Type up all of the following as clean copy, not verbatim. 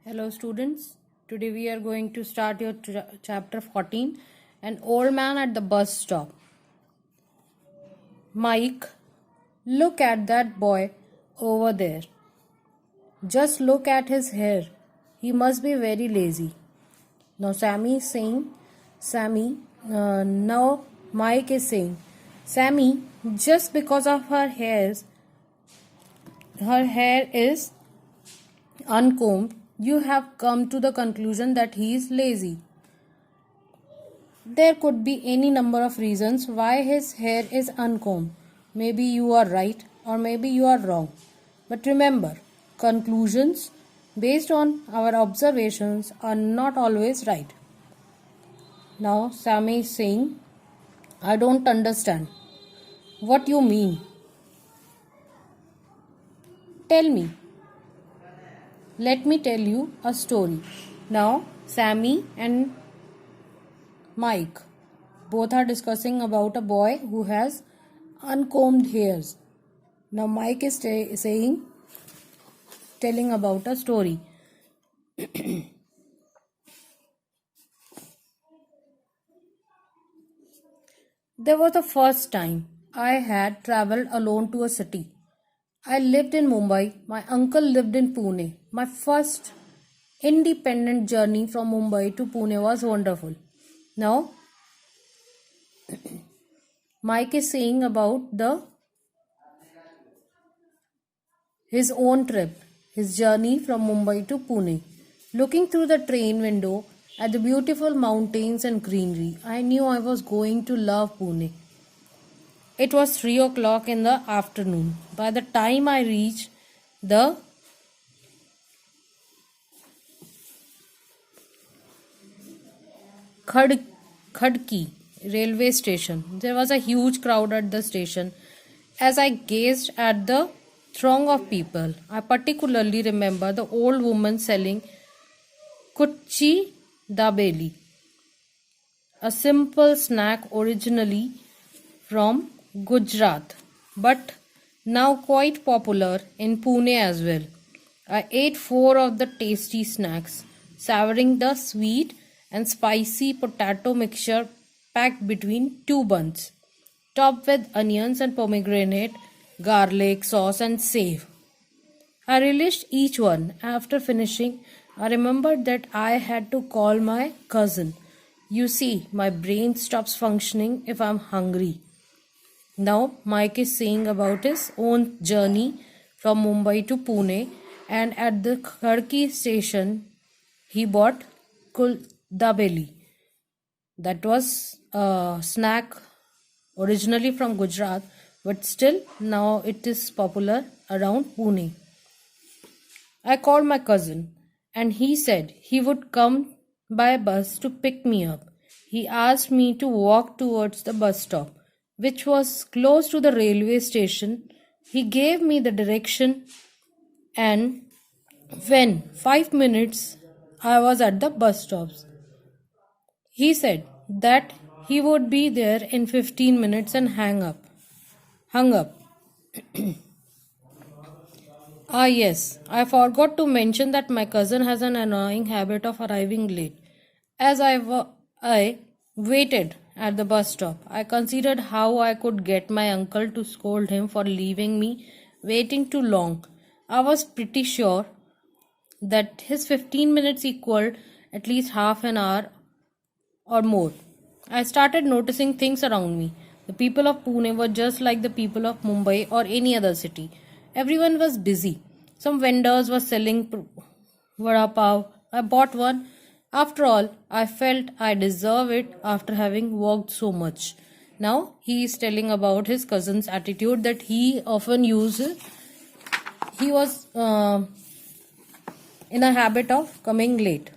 Hello students, today we are going to start your chapter 14, An Old Man at the Bus Stop. Mike, look at that boy over there. Just look at his hair. He must be very lazy. Now now Mike is saying, Sammy, just because of her hair is uncombed, you have come to the conclusion that he is lazy. There could be any number of reasons why his hair is uncombed. Maybe you are right or maybe you are wrong. But remember, conclusions based on our observations are not always right. Now Sammy is saying, I don't understand. What you mean? Tell me. Let me tell you a story. Now, Sammy and Mike both are discussing about a boy who has uncombed hairs. Now, Mike is telling about a story. There was the first time I had traveled alone to a city. I lived in Mumbai. My uncle lived in Pune. My first independent journey from Mumbai to Pune was wonderful. Now, Mike is saying about his own trip, his journey from Mumbai to Pune. Looking through the train window at the beautiful mountains and greenery, I knew I was going to love Pune. It was 3 o'clock in the afternoon. By the time I reached the Khadki railway station, there was a huge crowd at the station. As I gazed at the throng of people, I particularly remember the old woman selling Kuchi Dabeli, a simple snack originally from Gujarat, but now quite popular in Pune as well. I ate 4 of the tasty snacks, savoring the sweet and spicy potato mixture packed between 2 buns, topped with onions and pomegranate, garlic, sauce, and save. I relished each one. After finishing, I remembered that I had to call my cousin. You see, my brain stops functioning if I'm hungry. Now, Mike is saying about his own journey from Mumbai to Pune, and at the Khadki station, he bought Kuldabeli. That was a snack originally from Gujarat, but still now it is popular around Pune. I called my cousin, and he said he would come by bus to pick me up. He asked me to walk towards the bus stop, which was close to the railway station. He gave me the direction, and when 5 minutes I was at the bus stops, he said that he would be there in 15 minutes and hung up. Ah, yes, I forgot to mention that my cousin has an annoying habit of arriving late. As I waited at the bus stop, I considered how I could get my uncle to scold him for leaving me waiting too long. I was pretty sure that his 15 minutes equaled at least half an hour or more. I started noticing things around me. The people of Pune were just like the people of Mumbai or any other city. Everyone was busy. Some vendors were selling vada pav. I bought one. After all, I felt I deserve it after having walked so much. Now he is telling about his cousin's attitude that he often uses. He was in a habit of coming late.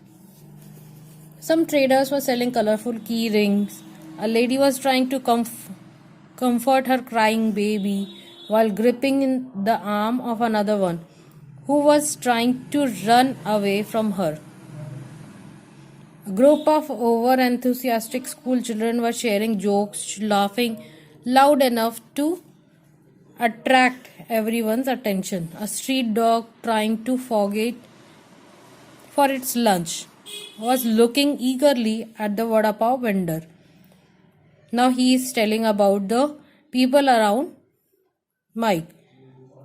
Some traders were selling colorful key rings. A lady was trying to comfort her crying baby while gripping in the arm of another one who was trying to run away from her. A group of over-enthusiastic school children were sharing jokes, laughing loud enough to attract everyone's attention. A street dog trying to for its lunch was looking eagerly at the vada pav vendor. Now he is telling about the people around Mike.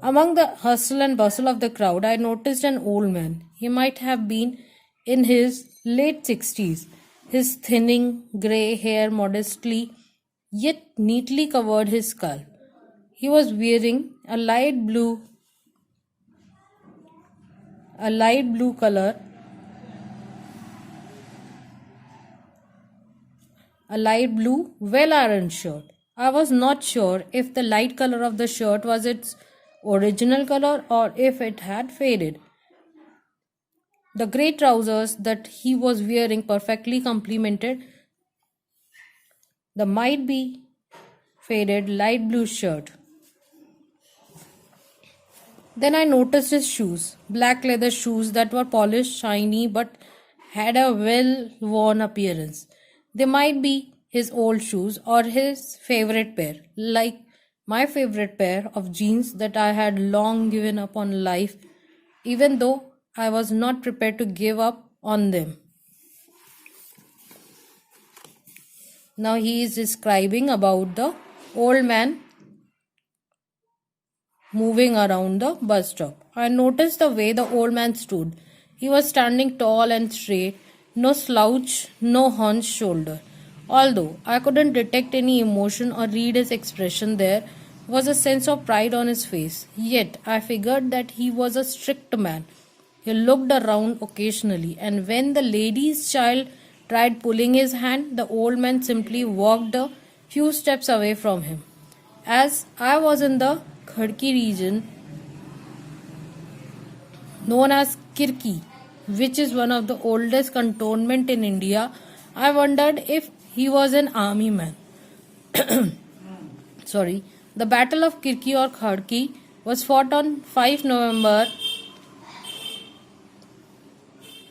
Among the hustle and bustle of the crowd, I noticed an old man. He might have been in his late 60s. His thinning grey hair modestly yet neatly covered his skull. He was wearing a light blue color, a light blue well ironed shirt. I was not sure if the light color of the shirt was its original color or if it had faded. The grey trousers that he was wearing perfectly complemented the might be faded light blue shirt. Then I noticed his shoes, black leather shoes that were polished, shiny, but had a well worn appearance. They might be his old shoes or his favorite pair, like my favorite pair of jeans that I had long given up on life, even though I was not prepared to give up on them. Now he is describing about the old man moving around the bus stop. I noticed the way the old man stood. He was standing tall and straight, no slouch, no hunched shoulder. Although I couldn't detect any emotion or read his expression, there was a sense of pride on his face. Yet I figured that he was a strict man. He looked around occasionally, and when the lady's child tried pulling his hand, the old man simply walked a few steps away from him. As I was in the Khadki region known as Kirki, which is one of the oldest cantonment in India, I wondered if he was an army man. Sorry. The Battle of Kirki or Khadki was fought on 5 November.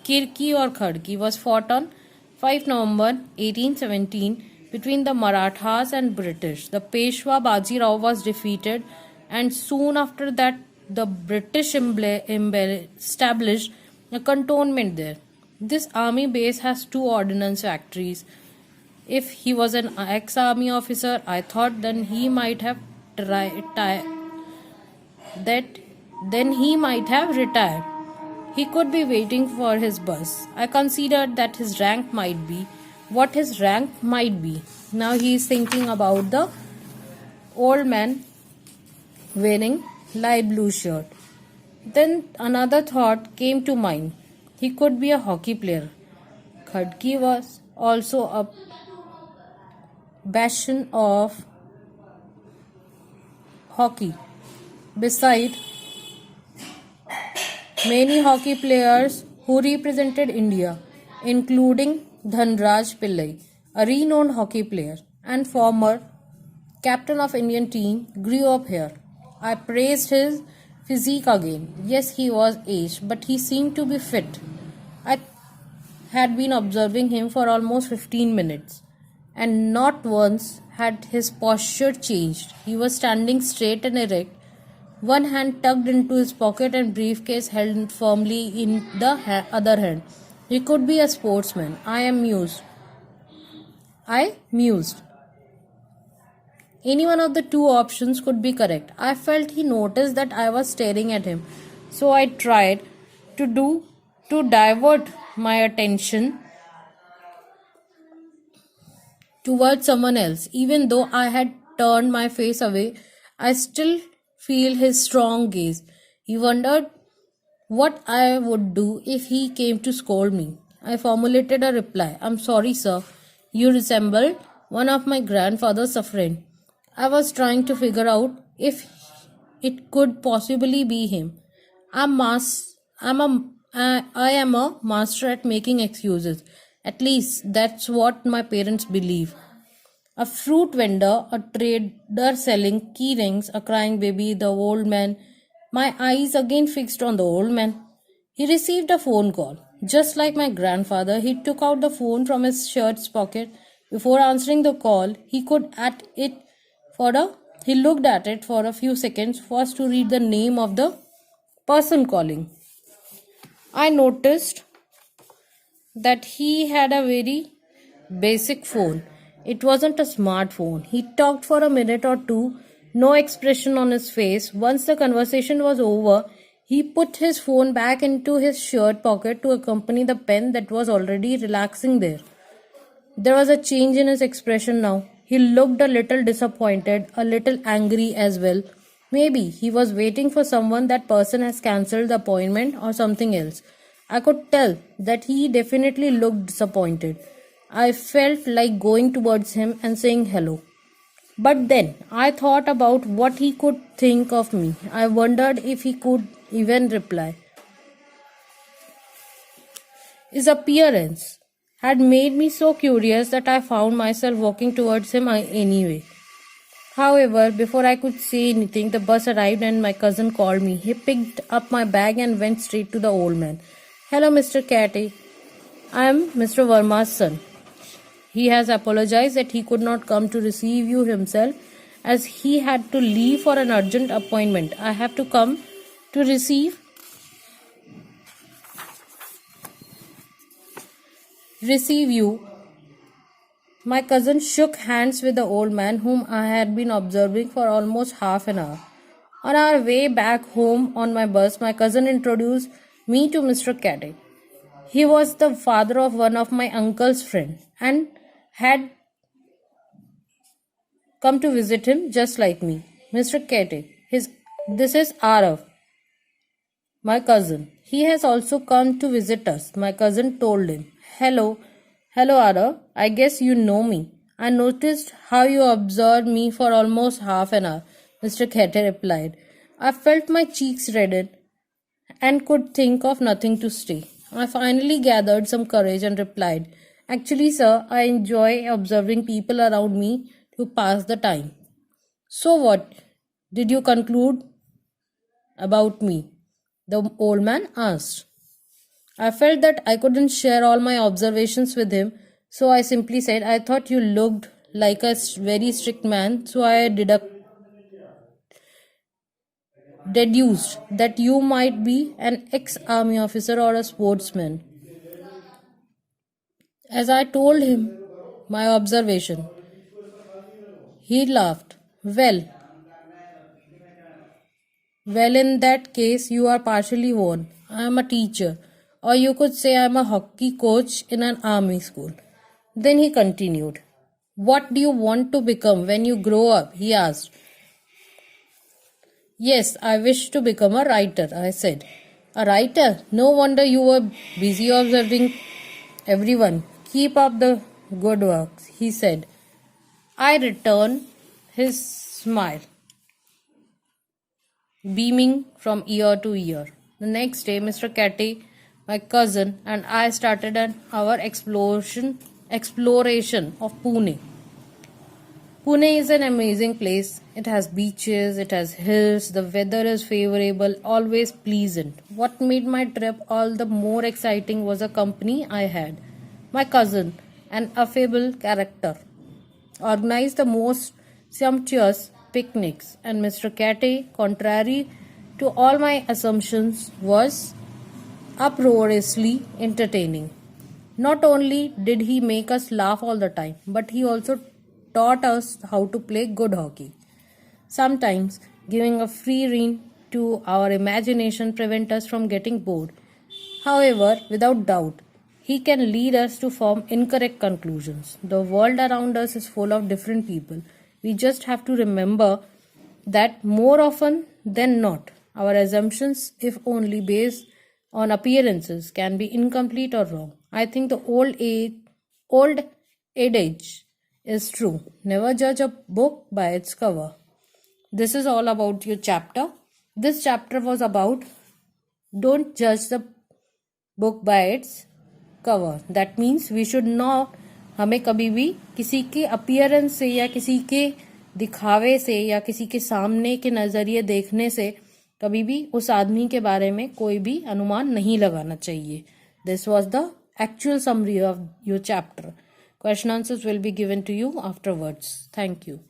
Kirki or Khadki was fought on 5 November 1817 between the Marathas and British. The Peshwa Bajirao was defeated, and soon after that the British established a cantonment there. This army base has 2 ordnance factories. If he was an ex-army officer, I thought then he might have retired. He could be waiting for his bus. I considered that his rank might be what his rank might be. Now he is thinking about the old man wearing light blue shirt. Then another thought came to mind. He could be a hockey player. Khadki was also a bastion of hockey. Besides, many hockey players who represented India, including Dhanraj Pillai, a renowned hockey player and former captain of Indian team, grew up here. I praised his physique again. Yes, he was aged, but he seemed to be fit. I had been observing him for almost 15 minutes, and not once had his posture changed. He was standing straight and erect, one hand tucked into his pocket and briefcase held firmly in the other hand. He could be a sportsman. I mused. Any one of the 2 options could be correct. I felt he noticed that I was staring at him, so I tried to divert my attention towards someone else. Even though I had turned my face away, I still feel his strong gaze. He wondered what I would do if he came to scold me. I formulated a reply. I'm sorry, sir. You resemble one of my grandfather's friend. I was trying to figure out if it could possibly be him. I am a master at making excuses. At least that's what my parents believe. A fruit vendor, a trader selling key rings, a crying baby, the old man. My eyes again fixed on the old man. He received a phone call. Just like my grandfather, he took out the phone from his shirt's pocket. Before answering the call, he looked at it for a few seconds, first to read the name of the person calling. I noticed that he had a very basic phone. It wasn't a smartphone. He talked for a minute or two, no expression on his face. Once the conversation was over, he put his phone back into his shirt pocket to accompany the pen that was already relaxing there. There was a change in his expression now. He looked a little disappointed, a little angry as well. Maybe he was waiting for someone, that person has cancelled the appointment or something else. I could tell that he definitely looked disappointed. I felt like going towards him and saying hello. But then I thought about what he could think of me. I wondered if he could even reply. His appearance had made me so curious that I found myself walking towards him anyway. However, before I could say anything, the bus arrived and my cousin called me. He picked up my bag and went straight to the old man. Hello, Mr. Catty. I am Mr. Verma's son. He has apologized that he could not come to receive you himself as he had to leave for an urgent appointment. I have to come to receive you. My cousin shook hands with the old man whom I had been observing for almost half an hour. On our way back home on my bus, my cousin introduced me to Mr. Catty. He was the father of one of my uncle's friends and had come to visit him just like me. Mr. Catty, this is Arav, my cousin. He has also come to visit us, my cousin told him. Hello, Arav. I guess you know me. I noticed how you observed me for almost half an hour, Mr. Catty replied. I felt my cheeks redden and could think of nothing to say. I finally gathered some courage and replied, Actually, sir, I enjoy observing people around me to pass the time. So what did you conclude about me? The old man asked. I felt that I couldn't share all my observations with him, so I simply said, I thought you looked like a very strict man, so I deduced that you might be an ex-army officer or a sportsman. As I told him my observation, he laughed. Well, in that case, you are partially won. I am a teacher, or you could say I am a hockey coach in an army school. Then he continued. What do you want to become when you grow up? He asked. Yes, I wish to become a writer, I said. A writer? No wonder you were busy observing everyone. Keep up the good work, he said. I returned his smile, beaming from ear to ear. The next day, Mr. Catty, my cousin, and I started our exploration of Pune. Pune is an amazing place. It has beaches, it has hills, the weather is favorable, always pleasant. What made my trip all the more exciting was the company I had. My cousin, an affable character, organized the most sumptuous picnics, and Mr. Catty, contrary to all my assumptions, was uproariously entertaining. Not only did he make us laugh all the time, but he also taught us how to play good hockey. Sometimes giving a free rein to our imagination prevent us from getting bored. However, without doubt, he can lead us to form incorrect conclusions. The world around us is full of different people. We just have to remember that more often than not, our assumptions, if only based on appearances, can be incomplete or wrong. I think the old adage is true. Never judge a book by its cover. This is all about your chapter. This chapter was about don't judge the book by its cover. That means we should not, हमें कभी भी किसी के appearance से या किसी के दिखावे से या किसी के सामने के नज़रिए देखने से कभी भी उस आदमी के बारे में कोई भी अनुमान नहीं लगाना चाहिए. This was the actual summary of your chapter. Question answers will be given to you afterwards. Thank you.